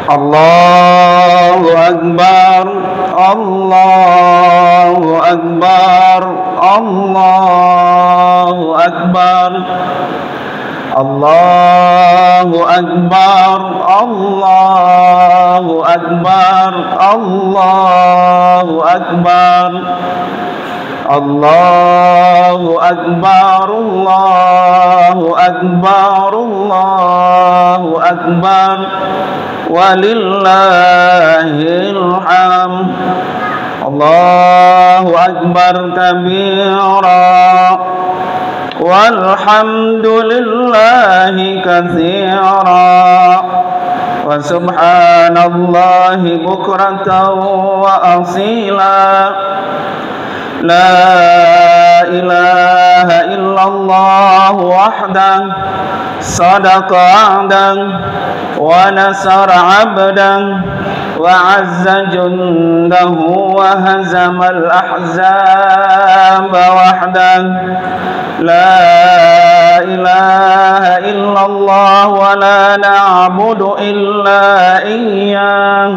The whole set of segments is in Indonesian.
Allahu Akbar, Allahu Akbar, Allahu Akbar, Allahu Akbar, Allahu Akbar, Allahu Akbar, Allahu Akbar, Allahu Akbar, Allahu Akbar, walillahil hamd. Allahu Akbar kabira walhamdulillahi katsira wa subhanallahi bukratan wa asila. La ilaha illallah wahdah sadaqa abdan wa nasara abdan wa azza jundahu wa hazamal ahzaba wahdah. La ilaha illallah wa la na'budu illa iyyah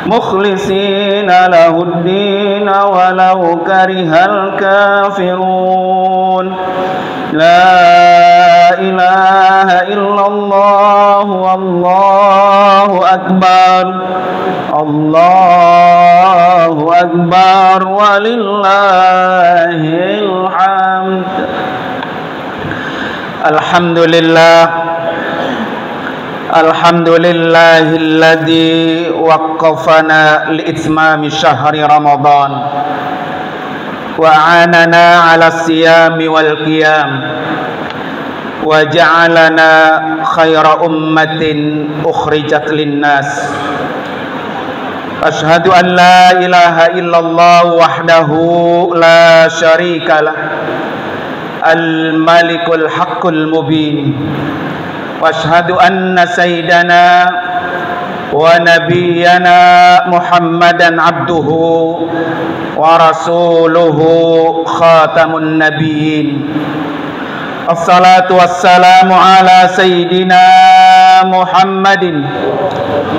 mukhlisina lahuddin walau karihal kafirun. La ilaha illallah wallahu akbar, Allahu akbar, walillahil hamd. Alhamdulillah, alhamdulillahilladzi waqqafana liitmami syahri Ramadan wa anana 'ala siyami wal qiyam wa ja'alana khaira ummatin ukhrijat linnas. Asyhadu an la ilaha illallah wahdahu la syarika lah, al-malikul haqqul mubin. Wa asyhadu anna sayyidana wa nabiyyana Muhammadan abduhu wa rasuluhu khatamun nabiyyin. Assalatu wassalamu ala sayyidina Muhammadin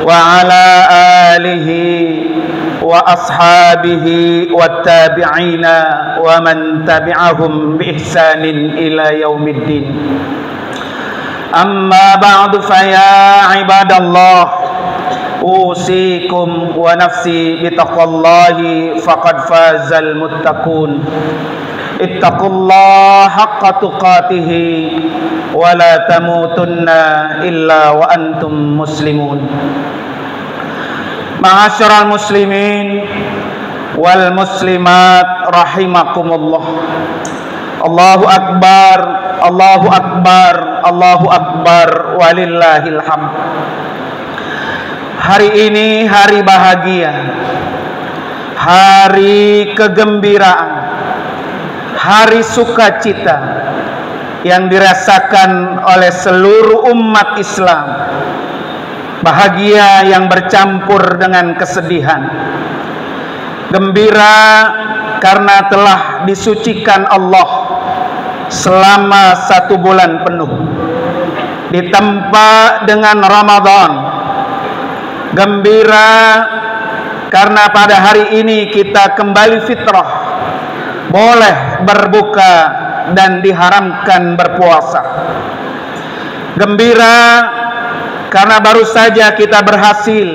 wa ala alihi wa ashabihi wa tabi'ina wa man tabi'ahum bi ihsanin ila yaumiddin. Amma ba'du fa ya ibadallah, usikum wa nafsi bitaqwallahi faqad fazal muttaqun. Ittaqullaha haqqa tuqatih wa la tamutunna illa wa antum muslimun. Ma'asyiral muslimin wal muslimat rahimakumullah. Allahu akbar, Allahu akbar, Allahu akbar, walillahil hamd. Hari ini hari bahagia, hari kegembiraan, hari sukacita yang dirasakan oleh seluruh umat Islam. Bahagia yang bercampur dengan kesedihan. Gembira karena telah disucikan Allah selama 1 bulan penuh, ditempa dengan Ramadan. Gembira karena pada hari ini kita kembali fitrah, boleh berbuka dan diharamkan berpuasa. Gembira karena baru saja kita berhasil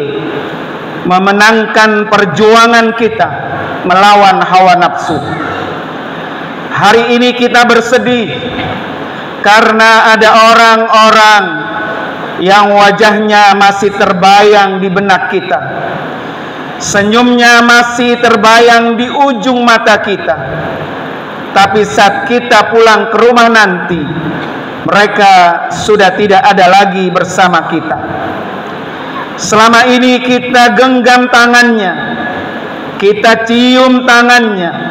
memenangkan perjuangan kita melawan hawa nafsu. Hari ini kita bersedih karena ada orang-orang yang wajahnya masih terbayang di benak kita, senyumnya masih terbayang di ujung mata kita, tapi saat kita pulang ke rumah nanti, mereka sudah tidak ada lagi bersama kita. Selama ini kita genggam tangannya, kita cium tangannya.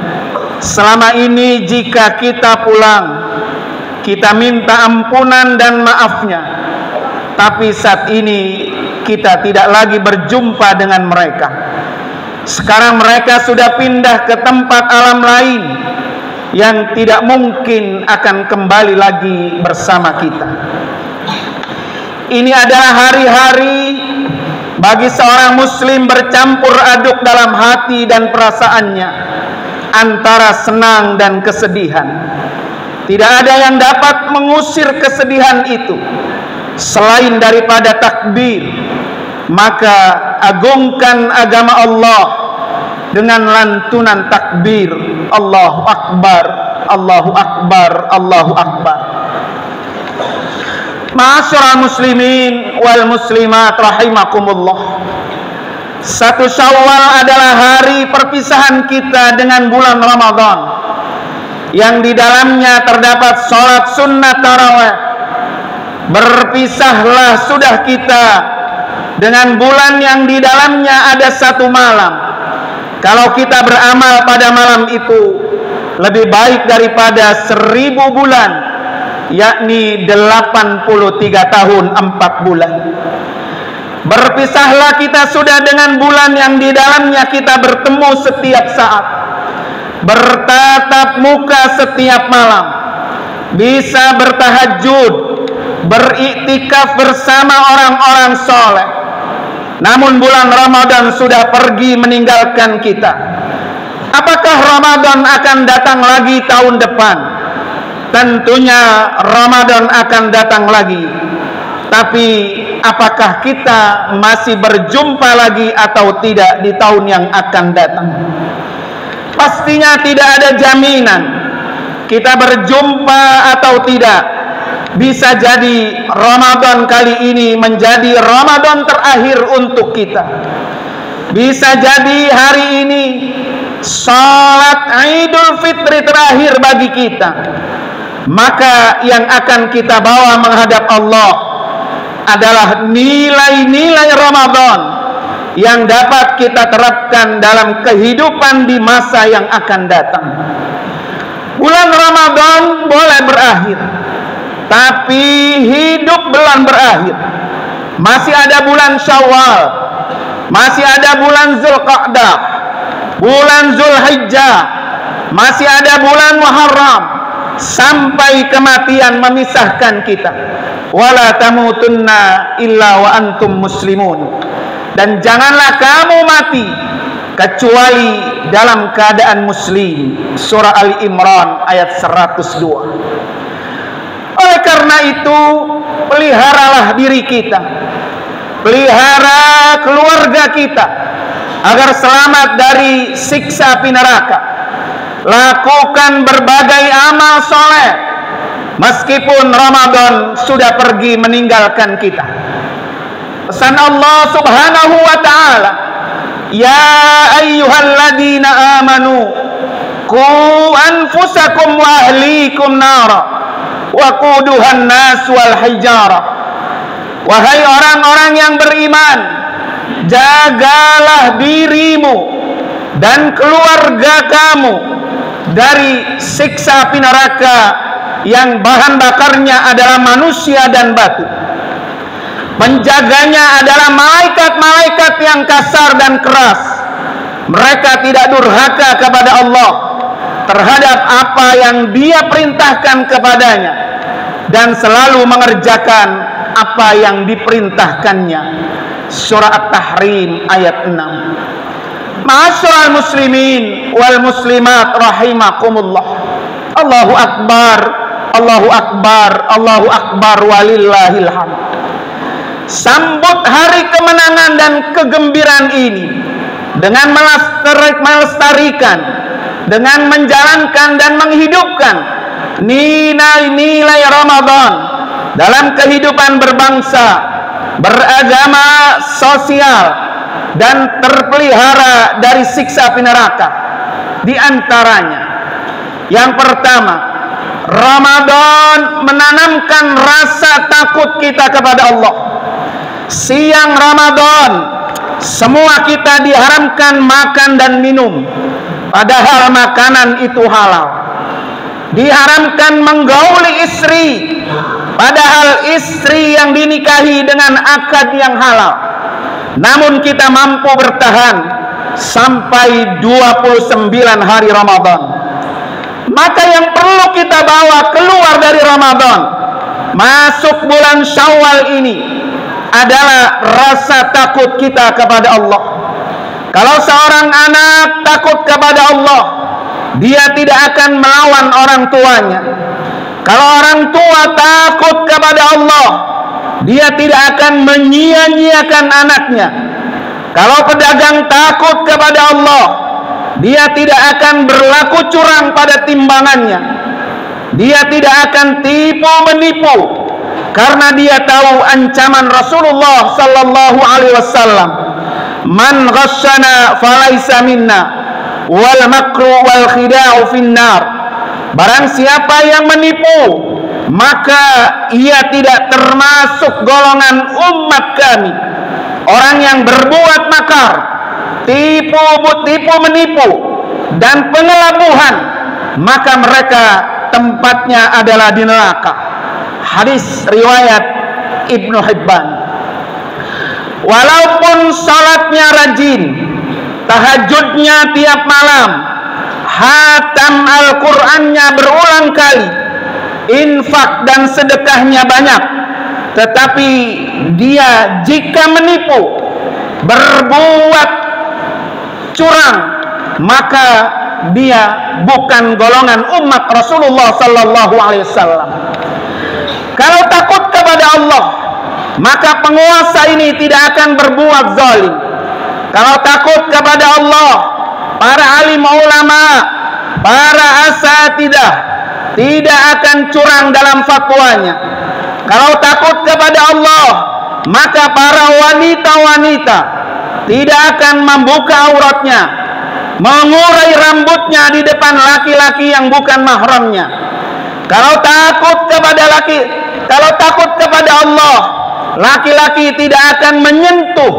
Selama ini jika kita pulang, kita minta ampunan dan maafnya. Tapi saat ini kita tidak lagi berjumpa dengan mereka. Sekarang mereka sudah pindah ke tempat alam lain yang tidak mungkin akan kembali lagi bersama kita. Ini adalah hari-hari bagi seorang muslim bercampur aduk dalam hati dan perasaannya antara senang dan kesedihan. Tidak ada yang dapat mengusir kesedihan itu selain daripada takbir. Maka agungkan agama Allah dengan lantunan takbir, Allahu Akbar, Allahu Akbar, Allahu Akbar. Ma'asyiral muslimin wal muslimat rahimakumullah. 1 Syawal adalah hari perpisahan kita dengan bulan Ramadan, yang di dalamnya terdapat sholat sunnah tarawih. Berpisahlah sudah kita dengan bulan yang di dalamnya ada 1 malam. Kalau kita beramal pada malam itu lebih baik daripada 1000 bulan, yakni 83 tahun 4 bulan. Berpisahlah kita sudah dengan bulan yang di dalamnya kita bertemu setiap saat, bertatap muka setiap malam, bisa bertahajud, beriktikaf bersama orang-orang soleh. Namun bulan Ramadan sudah pergi meninggalkan kita. Apakah Ramadan akan datang lagi tahun depan? Tentunya Ramadan akan datang lagi. Tapi apakah kita masih berjumpa lagi atau tidak di tahun yang akan datang? Pastinya tidak ada jaminan kita berjumpa atau tidak. Bisa jadi Ramadan kali ini menjadi Ramadan terakhir untuk kita. Bisa jadi hari ini salat Idul Fitri terakhir bagi kita. Maka yang akan kita bawa menghadap Allah adalah nilai-nilai Ramadan yang dapat kita terapkan dalam kehidupan di masa yang akan datang. Bulan Ramadan boleh berakhir, tapi hidup belum berakhir. Masih ada bulan Syawal, masih ada bulan Zulqa'dah, bulan Zulhijjah, masih ada bulan Muharram, sampai kematian memisahkan kita. Wala tamutunna illa wa antum muslimun. Dan janganlah kamu mati kecuali dalam keadaan muslim. Surah Ali Imran ayat 102. Oleh karena itu, peliharalah diri kita, pelihara keluarga kita agar selamat dari siksa api neraka. Lakukan berbagai amal soleh meskipun Ramadan sudah pergi meninggalkan kita. Pesan Allah Subhanahu wa ta'ala, ya ayyuhalladzina amanu qu anfusakum wa ahlikum nara waquduhan nas wal hijarah. Wahai orang-orang yang beriman, jagalah dirimu dan keluarga kamu dari siksa api neraka yang bahan bakarnya adalah manusia dan batu. Penjaganya adalah malaikat-malaikat yang kasar dan keras. Mereka tidak durhaka kepada Allah terhadap apa yang Dia perintahkan kepadanya, dan selalu mengerjakan apa yang diperintahkannya. Surah At-Tahrim ayat 6. Ma'asyiral muslimin wal muslimat rahimakumullah. Allahu Akbar, Allahu Akbar, Allahu Akbar walillahil hamd. Sambut hari kemenangan dan kegembiraan ini dengan melestarikan, dengan menjalankan dan menghidupkan nilai-nilai Ramadan dalam kehidupan berbangsa, beragama, sosial, dan terpelihara dari siksa api neraka. Di antaranya, yang pertama, Ramadan menanamkan rasa takut kita kepada Allah. Siang Ramadan, semua kita diharamkan makan dan minum, padahal makanan itu halal. Diharamkan menggauli istri, padahal istri yang dinikahi dengan akad yang halal. Namun kita mampu bertahan sampai 29 hari Ramadan. Maka yang perlu kita bawa keluar dari Ramadan, masuk bulan Syawal ini, adalah rasa takut kita kepada Allah. Kalau seorang anak takut kepada Allah, dia tidak akan melawan orang tuanya. Kalau orang tua takut kepada Allah, dia tidak akan menyia-nyiakan anaknya. Kalau pedagang takut kepada Allah, dia tidak akan berlaku curang pada timbangannya. Dia tidak akan tipu menipu, karena dia tahu ancaman Rasulullah sallallahu alaihi wasallam, man ghasyana falaisa minna wal makru wal khida'u finnar. Barang siapa yang menipu, maka ia tidak termasuk golongan umat kami. Orang yang berbuat makar, tipu menipu dan pengelabuhan, maka mereka tempatnya adalah di neraka. Hadis riwayat Ibnu Hibban. Walaupun salatnya rajin, tahajudnya tiap malam, hatam Al-Qur'annya berulang kali, infak dan sedekahnya banyak, tetapi dia jika menipu, berbuat curang, maka dia bukan golongan umat Rasulullah sallallahu alaihi wasallam. Kalau takut kepada Allah, maka penguasa ini tidak akan berbuat zalim. Kalau takut kepada Allah, para alim ulama, para asatidah tidak akan curang dalam fatwanya. Kalau takut kepada Allah, maka para wanita-wanita tidak akan membuka auratnya, mengurai rambutnya di depan laki-laki yang bukan mahramnya. Kalau takut kepada Allah, laki-laki tidak akan menyentuh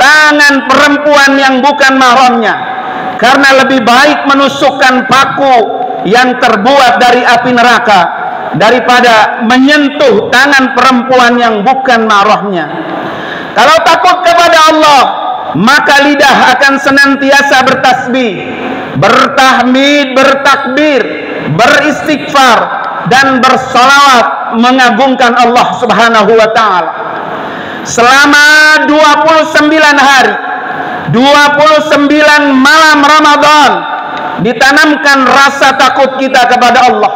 tangan perempuan yang bukan mahramnya, karena lebih baik menusukkan paku yang terbuat dari api neraka daripada menyentuh tangan perempuan yang bukan mahramnya. Kalau takut kepada Allah, maka lidah akan senantiasa bertasbih, bertahmid, bertakbir, beristighfar, dan bersolawat mengagungkan Allah subhanahu wa ta'ala. Selama 29 hari, 29 malam Ramadan, ditanamkan rasa takut kita kepada Allah.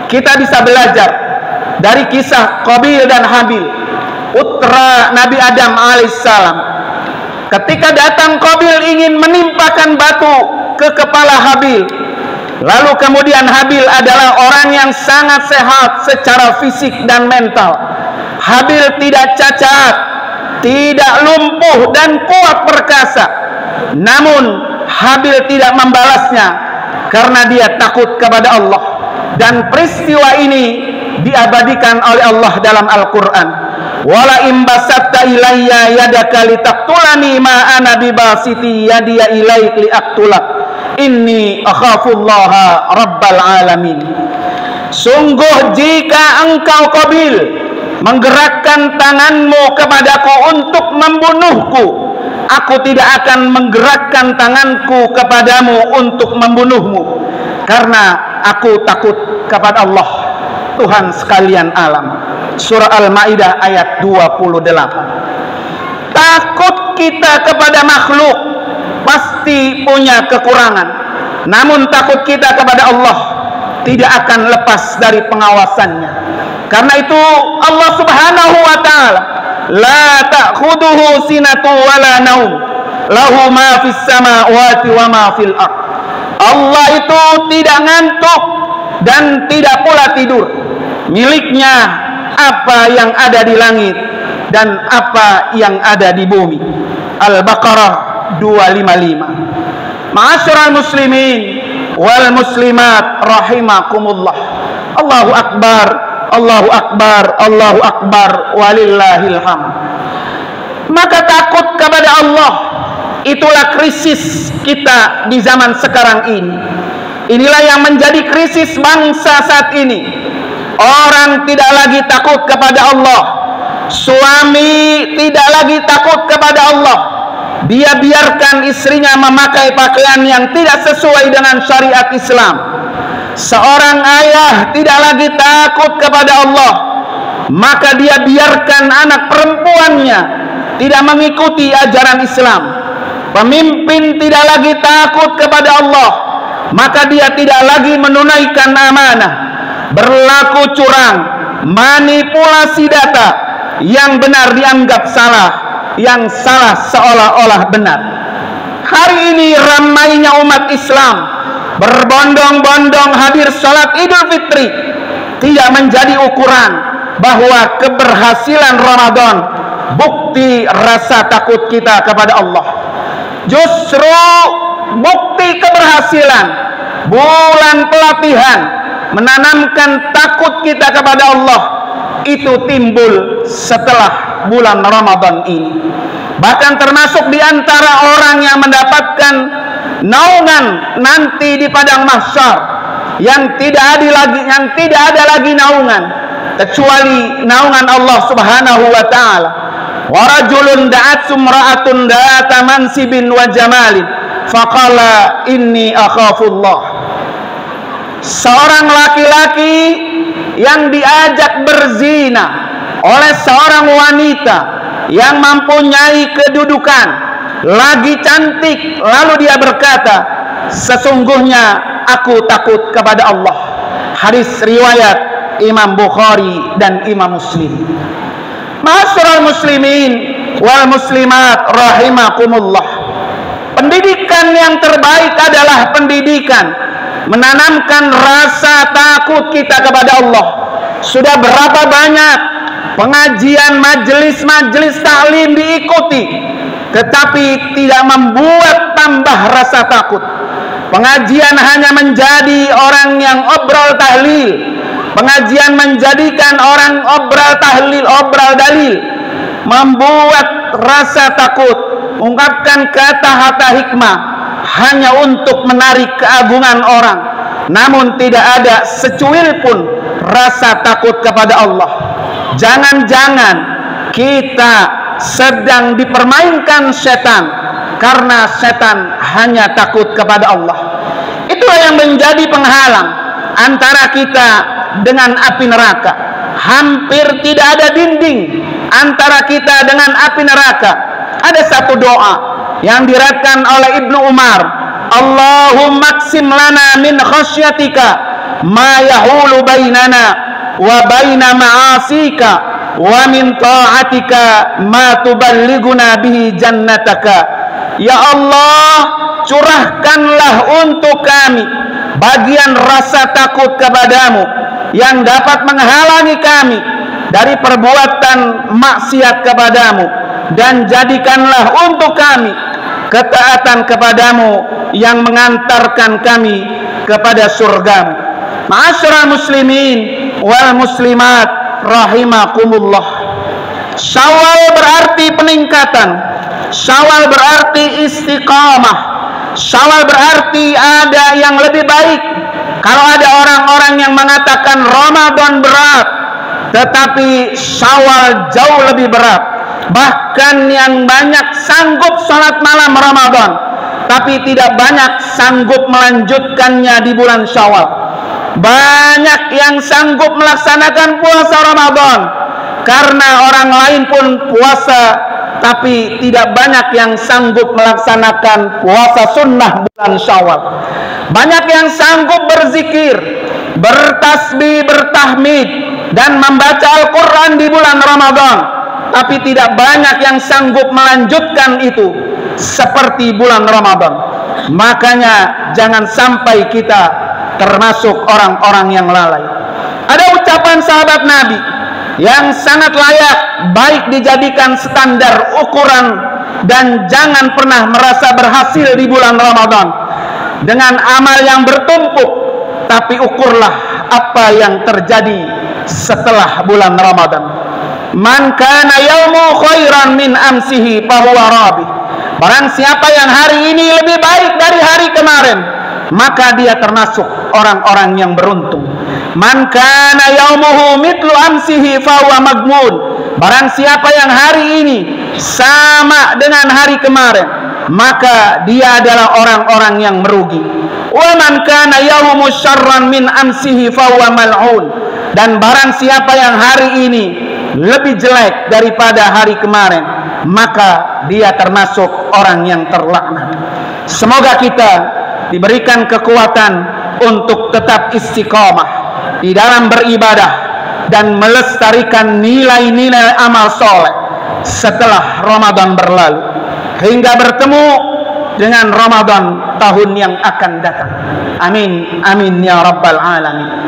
Kita bisa belajar dari kisah Qabil dan Habil, putra Nabi Adam alaihissalam. Ketika datang Qabil ingin menimpakan batu ke kepala Habil, lalu kemudian Habil adalah orang yang sangat sehat secara fisik dan mental. Habil tidak cacat, tidak lumpuh dan kuat perkasa. Namun Habil tidak membalasnya karena dia takut kepada Allah. Dan peristiwa ini diabadikan oleh Allah dalam Al-Quran. Wala imbasatta ilayya yadaka litaqtulani ma ana bibasiti yadiya ilaik liaqtulak inni akhafullaha rabbal alamin. Sungguh jika engkau Qabil menggerakkan tanganmu kepadaku untuk membunuhku, aku tidak akan menggerakkan tanganku kepadamu untuk membunuhmu, karena aku takut kepada Allah, Tuhan sekalian alam. Surah Al-Maidah ayat 28. Takut kita kepada makhluk pasti punya kekurangan, namun takut kita kepada Allah tidak akan lepas dari pengawasannya. Karena itu Allah subhanahu wa ta'ala, la ta'khuduhu sinatu wala naum, lahu ma fis samawati wa ma fil ard. Allah itu tidak ngantuk dan tidak pula tidur. Miliknya apa yang ada di langit dan apa yang ada di bumi. Al-Baqarah 255. Ma'asyiral muslimin wal muslimat rahimakumullah. Allahu akbar, Allahu akbar, Allahu akbar, walillahil hamd. Maka takut kepada Allah, itulah krisis kita di zaman sekarang ini. Inilah yang menjadi krisis bangsa saat ini. Orang tidak lagi takut kepada Allah, suami tidak lagi takut kepada Allah. Dia biarkan istrinya memakai pakaian yang tidak sesuai dengan syariat Islam. Seorang ayah tidak lagi takut kepada Allah. maka dia biarkan anak perempuannya tidak mengikuti ajaran Islam. Pemimpin tidak lagi takut kepada Allah, maka dia tidak lagi menunaikan amanah, berlaku curang, manipulasi data, yang benar dianggap salah, yang salah seolah-olah benar. Hari ini ramainya umat Islam berbondong-bondong hadir sholat Idul Fitri tidak menjadi ukuran bahwa keberhasilan Ramadan bukti rasa takut kita kepada Allah. Justru bukti keberhasilan bulan pelatihan menanamkan takut kita kepada Allah itu timbul setelah bulan Ramadan ini. Bahkan termasuk di antara orang yang mendapatkan naungan nanti di padang mahsyar, yang tidak ada lagi naungan kecuali naungan Allah Subhanahu wa taala. Wa rajulun da'at sumra'atun da'ata mansibin wa jamalin faqala inni akhafullah. Seorang laki-laki yang diajak berzina oleh seorang wanita yang mempunyai kedudukan, lagi cantik, lalu dia berkata, sesungguhnya aku takut kepada Allah. Hadis riwayat Imam Bukhari dan Imam Muslim. Ma'asyiral muslimin wal muslimat rahimakumullah. Pendidikan yang terbaik adalah pendidikan menanamkan rasa takut kita kepada Allah. Sudah berapa banyak pengajian, majelis-majelis taklim diikuti, tetapi tidak membuat tambah rasa takut. Pengajian hanya menjadi orang yang obrol tahlil. Pengajian menjadikan orang obrol tahlil, obrol dalil, membuat rasa takut, mengungkapkan kata-kata hikmah hanya untuk menarik keagungan orang, namun tidak ada secuil pun rasa takut kepada Allah. Jangan-jangan kita sedang dipermainkan setan, karena setan hanya takut kepada Allah. Itulah yang menjadi penghalang antara kita dengan api neraka. Hampir tidak ada dinding antara kita dengan api neraka. Ada satu doa yang diriwayatkan oleh Ibnu Umar, Allahumma qsim lana min khasyatika ma yahulu bainana wa baina ma'asika wa min ta'atika ma tuballighuna bihi jannataka. Ya Allah, curahkanlah untuk kami bagian rasa takut kepadamu yang dapat menghalangi kami dari perbuatan maksiat kepadamu, dan jadikanlah untuk kami ketaatan kepadamu yang mengantarkan kami kepada surgamu. Ma'asyiral muslimin wal muslimat rahimakumullah. Syawal berarti peningkatan, Syawal berarti istiqamah, Syawal berarti ada yang lebih baik. Kalau ada orang-orang yang mengatakan Ramadan berat, tetapi Syawal jauh lebih berat. Bahkan yang banyak sanggup sholat malam Ramadan, tapi tidak banyak sanggup melanjutkannya di bulan Syawal. Banyak yang sanggup melaksanakan puasa Ramadan karena orang lain pun puasa, tapi tidak banyak yang sanggup melaksanakan puasa sunnah bulan Syawal. Banyak yang sanggup berzikir, bertasbih, bertahmid, dan membaca Al-Quran di bulan Ramadan, tapi tidak banyak yang sanggup melanjutkan itu seperti bulan Ramadan. Makanya jangan sampai kita termasuk orang-orang yang lalai. Ada ucapan sahabat Nabi yang sangat layak baik dijadikan standar ukuran, dan jangan pernah merasa berhasil di bulan Ramadan dengan amal yang bertumpuk, tapi ukurlah apa yang terjadi setelah bulan Ramadan. Man kana yaumu khairan min amsihi fahuwa rabi. Barang siapa yang hari ini lebih baik dari hari kemarin, maka dia termasuk orang-orang yang beruntung. Man kana yaumuhu mitlu amsihi fahuwa magmun. Barang siapa yang hari ini sama dengan hari kemarin, maka dia adalah orang-orang yang merugi. Wa man kana yaumu syarran min amsihi fahuwa mal'un. Dan barang siapa yang hari ini lebih jelek daripada hari kemarin, maka dia termasuk orang yang terlaknat. Semoga kita diberikan kekuatan untuk tetap istiqomah di dalam beribadah dan melestarikan nilai-nilai amal soleh setelah Ramadan berlalu, hingga bertemu dengan Ramadan tahun yang akan datang. Amin, amin ya rabbal alamin.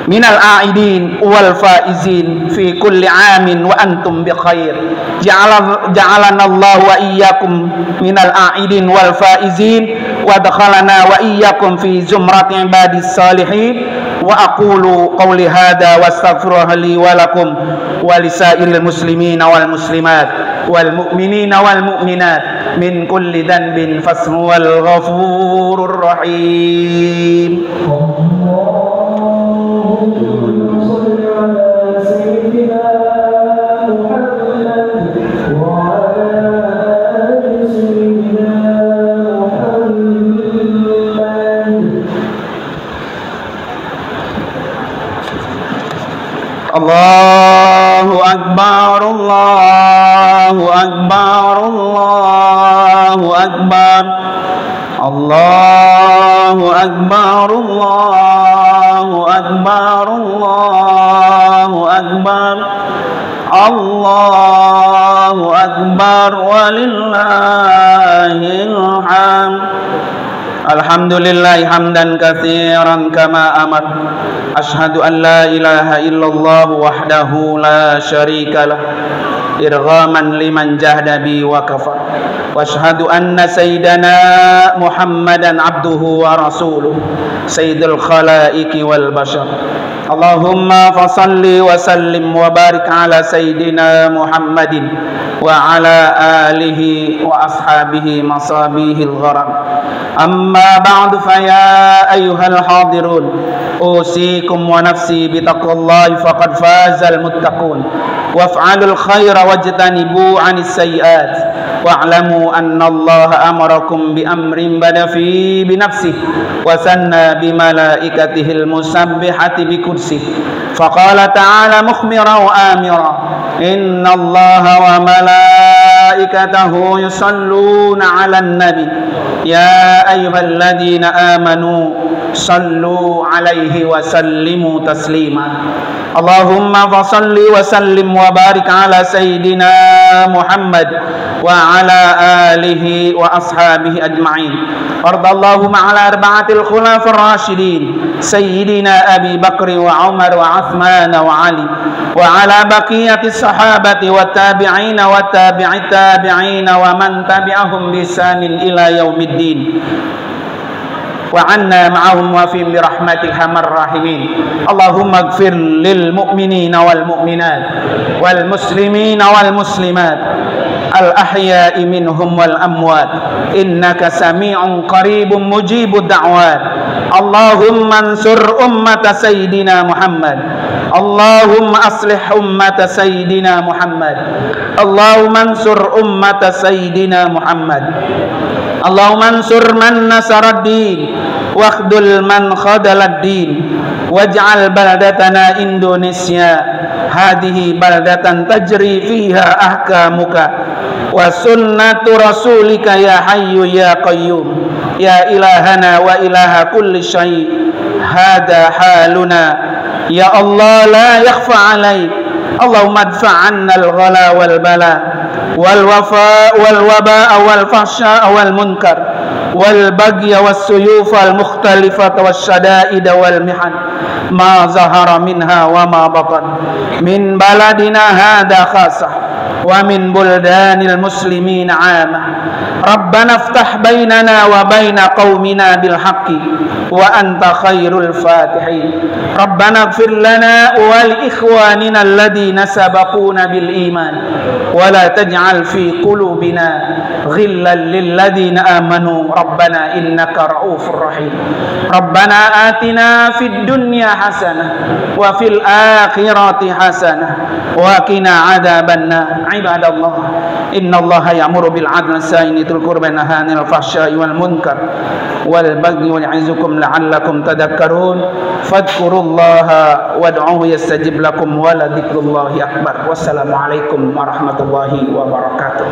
Minal a'idin wal faizin fi kulli amin wa antum bi khair. Ja'alana Allah wa iyyakum minal a'idin wal faizin wa adkhalana wa iyyakum fi zumrati ibadis salihin. Wa aqulu qawli hadha wa astaghfirullaha li wa lakum wa lisairil muslimina wal muslimat wal mu'minina wal mu'minat min kulli dhanbin fashuwal ghafurur rahim. Allahu Akbar, Allahu Akbar, Allahu Akbar, Allahu Akbar, Allahu Akbar, Allahu Akbar, Allahu Akbar, walillahil hamd. Alhamdulillah hamdan katsiran kama amar. Ashhadu an la ilaha illallah wahdahu la syarika lah, irghaman liman jahda bi wa kafar. Wa ashhadu anna sayyidana Muhammadan abduhu wa rasuluh, sayyidul khalaiqi wal bashar. Allahumma fasalli wa sallim wa barik ala sayyidina Muhammadin wa ala alihi wa ashabihi masabihil gharam. Amma ba'du, fa ya ayyuhal hadirun, usikum wa nafsi bitaqwallahi faqad fazal muttaqun. Waf'alul khaira wajtanibu 'anis sayyi'at. Wa'lamu anna Allah amarakum bi amrin bada fi bi nafsihi wa sanna bi malaikatihil musabbihati bi kursihi. Faqala ta'ala mukhmira wa amira, inna Allah wa malaikatahu yusalluna 'alan nabi ya ayyuhalladzina amanu sallu 'alaihi wa sallimu taslima. Allahumma fasalli wa sallim wa barik ala sayyidina Muhammad wa ala alihi wa ashabihi ajma'in. Wardallahumma ala arba'atil khulafar rasyidin sayyidina Abi Bakr wa Umar wa Uthman wa Ali wa ala baqiyatis sahabati wa tabi'in wa tabi'it tabi'in wa man tabi'ahum bi ihsanin ila yaumiddin. وعنا معهم وفيهم برحمتك أرحم الراحمين. اللهم اغفر للمؤمنين والمؤمنات والمسلمين والمسلمات الأحياء منهم والأموات إنك سميع قريب مجيب الدعوات. اللهم انصر أمة سيدنا محمد. اللهم أصلح أمة سيدنا محمد. اللهم انصر أمة سيدنا محمد. اللهم انصر من نصر الدين واخذل من خذل الدين واجعل بلدتنا إندونيسيا هذه بلدة تجري فيها أحكامك وسنة رسولك يا حي يا قيوم يا إلهنا وإله كل شيء. هذا حالنا يا الله لا يخفى عليك. اللهم ادفع عنا الغلا والبلاء والوباء والفحشاء والمنكر والبغي والسيوف المختلفة والشدائد والمحن ما ظهر منها وما بطن من بلدنا هذا خاصة ومن بلدان المسلمين عامة. ربنا افتح بيننا وبين قومنا بالحق وأنت خير الفاتحين. ربنا اغفر لنا ولإخواننا الذين سبقونا بالإيمان ولا تجعل في قلوبنا غلا للذين آمنوا ربنا إنك رؤوف رحيم. ربنا آتنا في الدنيا حسنة وفي الآخرة حسنة وقنا عذاب النار. ibadallah, innallaha ya'muru bil 'adli was ihsani wa itta'i qurba wa yanha 'anil fahsya'i wal munkar wal bagyi ya'izukum la'allakum tadhakkarun. Fadhkurullaha wad'uhu yastajib lakum wa la dzikrullahi akbar. Wassalamualaikum warahmatullahi wabarakatuh.